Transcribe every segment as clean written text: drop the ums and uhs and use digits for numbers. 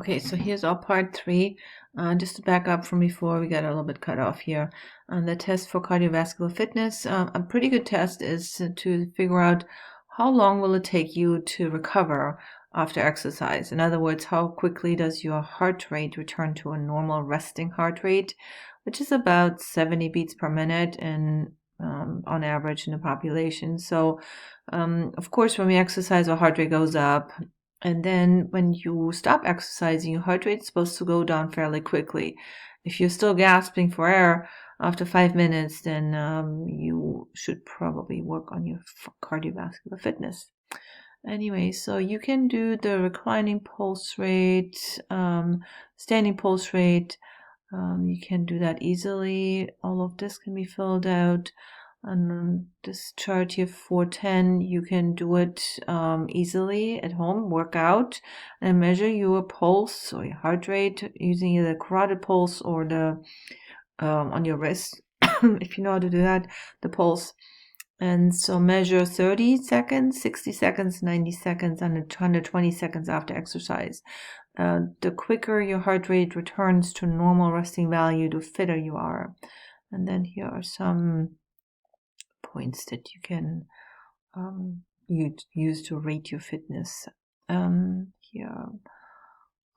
Okay, so here's our part 3. Just to back up from before, we got a little bit cut off here. The test for cardiovascular fitness, a pretty good test is to figure out how long will it take you to recover after exercise. In other words, how quickly does your heart rate return to a normal resting heart rate, which is about 70 beats per minute on average in the population. So, of course, when we exercise, our heart rate goes up. And then when you stop exercising, your heart rate is supposed to go down fairly quickly. If you're still gasping for air after 5 minutes, then you should probably work on your cardiovascular fitness. Anyway, so you can do the reclining pulse rate, standing pulse rate. You can do that easily. All of this can be filled out. On this chart here, 410, you can do it easily at home, work out, and measure your pulse or your heart rate using either the carotid pulse or the on your wrist, if you know how to do that, the pulse. And so measure 30 seconds, 60 seconds, 90 seconds, and 120 seconds after exercise. The quicker your heart rate returns to normal resting value, the fitter you are. And then here are some points that you can use to rate your fitness. Here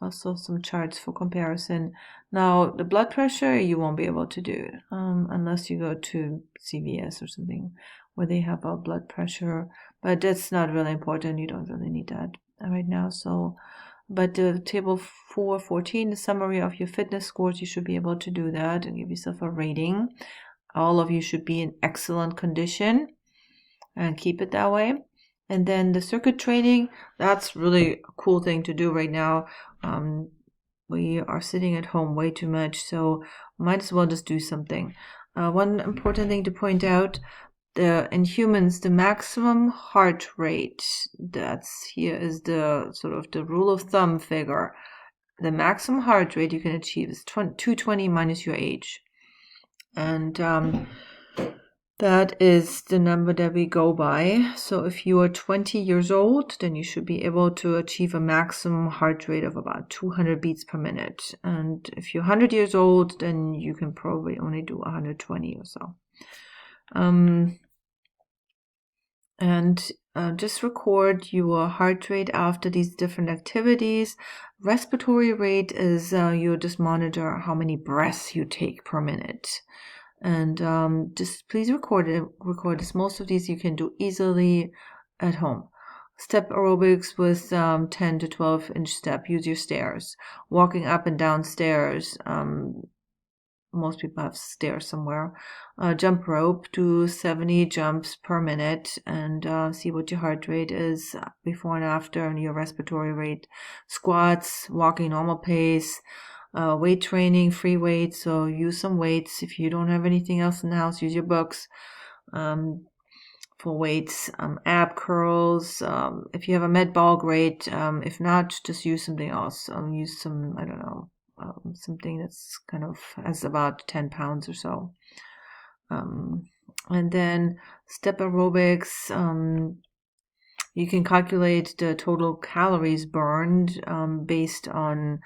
also some charts for comparison. Now, the blood pressure you won't be able to do unless you go to CVS or something where they have a blood pressure, but that's not really important. You don't really need that right now. So, but the table 414, the summary of your fitness scores, you should be able to do that and give yourself a rating. All of you should be in excellent condition and keep it that way. And then the circuit training, that's really a cool thing to do right now. We are sitting at home way too much, so might as well just do something. One important thing to point out, in humans, the maximum heart rate, that's here is the sort of the rule of thumb figure. The maximum heart rate you can achieve is 220 minus your age. And that is the number that we go by. So if you are 20 years old, then you should be able to achieve a maximum heart rate of about 200 beats per minute. And if you're 100 years old, then you can probably only do 120 or so. Just record your heart rate after these different activities. Respiratory rate is you just monitor how many breaths you take per minute. And just please record this. Most of these you can do easily at home. Step aerobics with 10 to 12 inch step. Use your stairs. Walking up and down stairs. Most people have stairs somewhere. Jump rope, do 70 jumps per minute and see what your heart rate is before and after and your respiratory rate. Squats, walking normal pace. Weight training, free weights, so use some weights. If you don't have anything else in the house, use your books for weights. Ab curls, if you have a med ball, great. If not, just use something else. Use some, I don't know, something that's kind of has about 10 pounds or so. And then step aerobics, you can calculate the total calories burned based on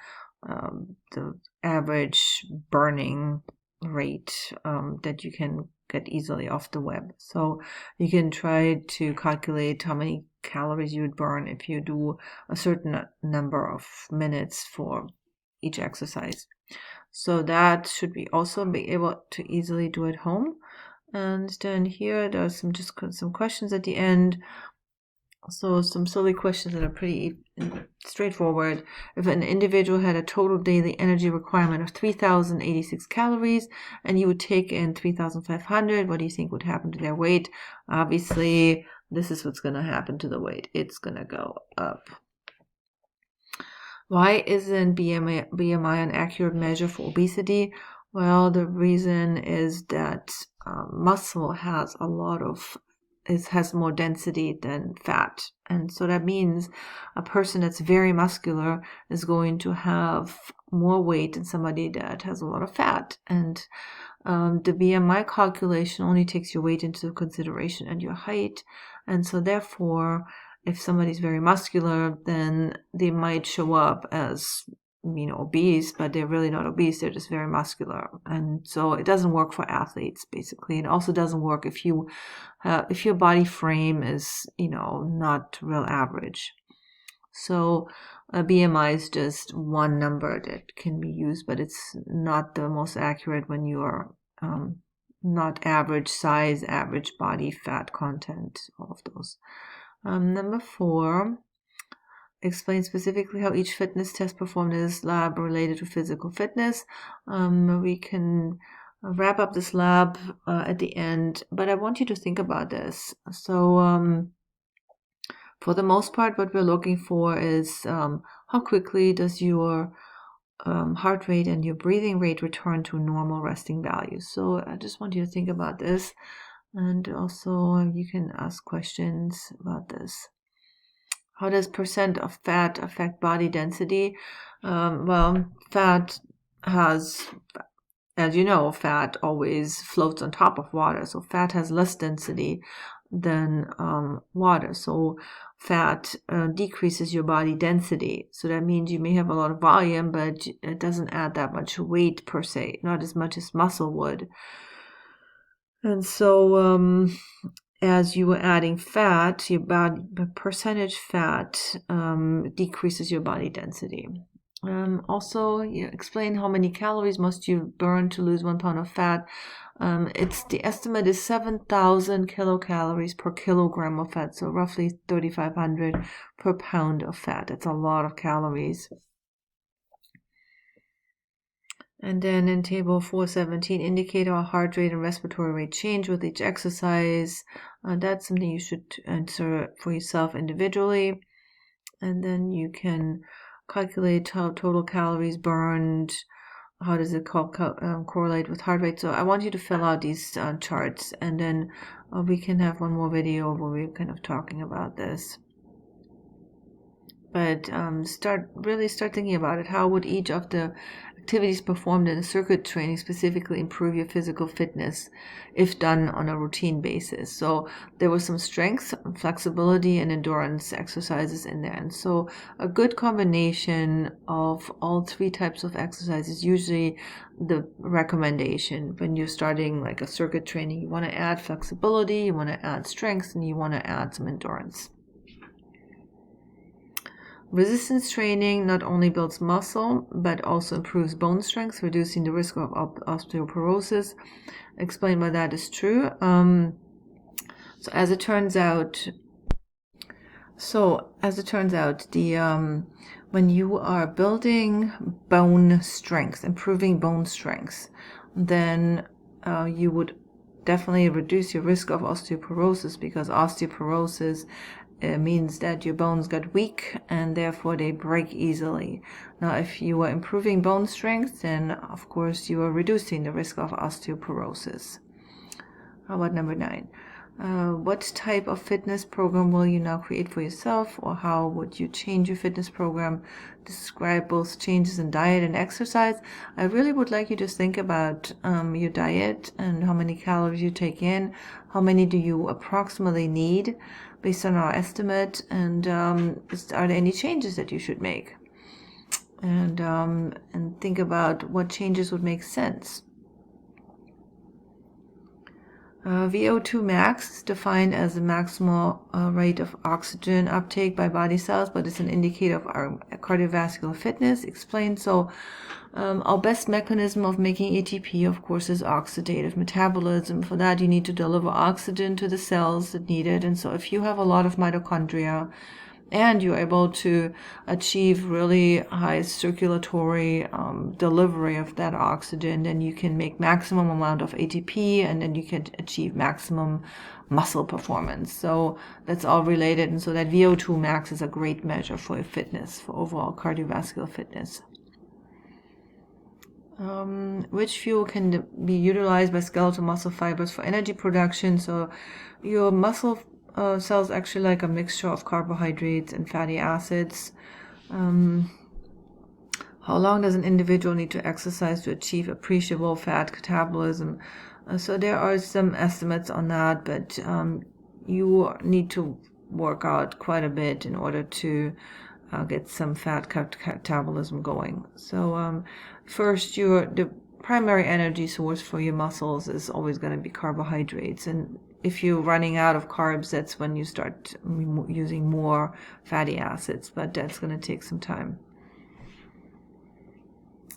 the average burning rate that you can get easily off the web. So you can try to calculate how many calories you would burn if you do a certain number of minutes for each exercise. So that should be also be able to easily do at home. And then here there's some questions at the end. So some silly questions that are pretty straightforward. If an individual had a total daily energy requirement of 3,086 calories and you would take in 3,500, what do you think would happen to their weight? Obviously, this is what's going to happen to the weight. It's going to go up. Why isn't BMI an accurate measure for obesity? Well, the reason is that muscle has has more density than fat. And so that means a person that's very muscular is going to have more weight than somebody that has a lot of fat. And the BMI calculation only takes your weight into consideration and your height. And so therefore, if somebody's very muscular, then they might show up as obese, but they're really not obese. They're just very muscular. And so it doesn't work for athletes, basically. It also doesn't work if your body frame is, not real average. So a BMI is just one number that can be used, but it's not the most accurate when you are not average size, average body fat content, all of those. Number 4, explain specifically how each fitness test performed in this lab related to physical fitness. We can wrap up this lab at the end, but I want you to think about this. So for the most part, what we're looking for is how quickly does your heart rate and your breathing rate return to normal resting values. So I just want you to think about this, and also you can ask questions about this. How does percent of fat affect body density? Well, fat has, as you know, fat always floats on top of water. So fat has less density than water. So fat decreases your body density. So that means you may have a lot of volume, but it doesn't add that much weight per se, not as much as muscle would. And so as you are adding fat, your body percentage fat decreases your body density. Also, explain how many calories must you burn to lose 1 pound of fat. The estimate is 7,000 kilocalories per kilogram of fat, so roughly 3,500 per pound of fat. That's a lot of calories. And then in table 417, indicate how heart rate and respiratory rate change with each exercise. That's something you should answer for yourself individually. And then you can calculate how total calories burned. How does it correlate with heart rate? So I want you to fill out these charts, and then we can have one more video where we're kind of talking about this. But start thinking about it. How would each of the activities performed in a circuit training specifically improve your physical fitness if done on a routine basis? So there was some strength, flexibility, and endurance exercises in there. And so a good combination of all 3 types of exercises, usually the recommendation when you're starting like a circuit training. You want to add flexibility, you want to add strength, and you want to add some endurance. Resistance training not only builds muscle, but also improves bone strength, reducing the risk of osteoporosis. Explain why that is true. So as it turns out, when you are building bone strength, improving bone strength, then you would definitely reduce your risk of osteoporosis, because osteoporosis means that your bones got weak and therefore they break easily. Now, if you are improving bone strength, then of course you are reducing the risk of osteoporosis. How about number 9? What type of fitness program will you now create for yourself, or how would you change your fitness program? Describe both changes in diet and exercise. I really would like you to think about your diet and how many calories you take in, how many do you approximately need based on our estimate, and are there any changes that you should make? And think about what changes would make sense. VO2 max is defined as the maximal rate of oxygen uptake by body cells, but it's an indicator of our cardiovascular fitness. Explained. So our best mechanism of making ATP, of course, is oxidative metabolism. For that, you need to deliver oxygen to the cells that need it. And so if you have a lot of mitochondria and you're able to achieve really high circulatory delivery of that oxygen, then you can make maximum amount of ATP, and then you can achieve maximum muscle performance. So that's all related, and so that VO2 max is a great measure for your fitness, for overall cardiovascular fitness. Which fuel can be utilized by skeletal muscle fibers for energy production? So your muscle cells actually like a mixture of carbohydrates and fatty acids. How long does an individual need to exercise to achieve appreciable fat catabolism? So there are some estimates on that, but you need to work out quite a bit in order to get some fat catabolism going. So first, the primary energy source for your muscles is always going to be carbohydrates, and if you're running out of carbs, that's when you start using more fatty acids, but that's going to take some time.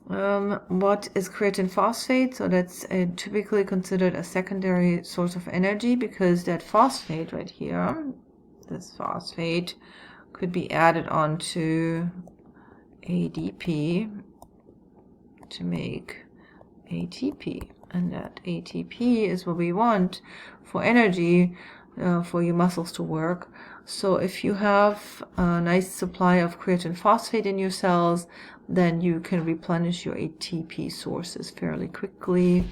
What is creatine phosphate? So that's typically considered a secondary source of energy, because that phosphate right here, this phosphate, could be added onto ADP to make ATP, and that ATP is what we want for energy for your muscles to work. So if you have a nice supply of creatine phosphate in your cells, then you can replenish your ATP sources fairly quickly,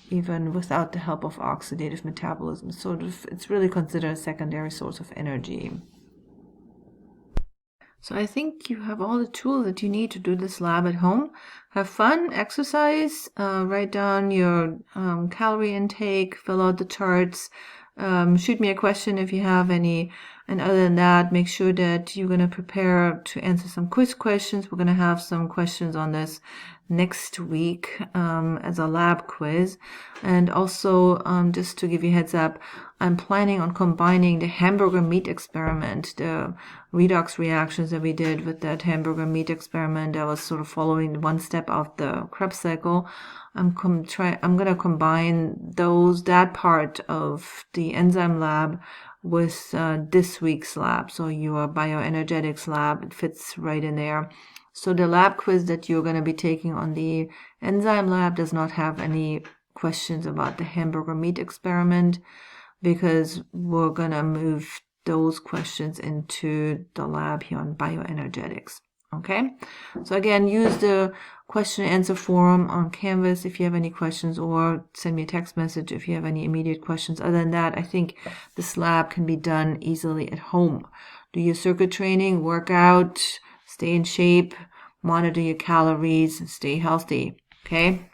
even without the help of oxidative metabolism. So it's really considered a secondary source of energy. So I think you have all the tools that you need to do this lab at home. Have fun, exercise, write down your calorie intake, fill out the charts, shoot me a question if you have any. And other than that, make sure that you're going to prepare to answer some quiz questions. We're going to have some questions on this next week as a lab quiz. And also, just to give you a heads up, I'm planning on combining the hamburger meat experiment, the redox reactions that we did with that hamburger meat experiment that was sort of following one step of the Krebs cycle. I'm going to combine that part of the enzyme lab with this week's lab. So your bioenergetics lab, it fits right in there. So the lab quiz that you're going to be taking on the enzyme lab does not have any questions about the hamburger meat experiment, because we're going to move those questions into the lab here on bioenergetics. Okay, so again, use the question and answer forum on Canvas if you have any questions, or send me a text message if you have any immediate questions. Other than that, I think this lab can be done easily at home. Do your circuit training, work out, stay in shape, monitor your calories, and stay healthy. Okay.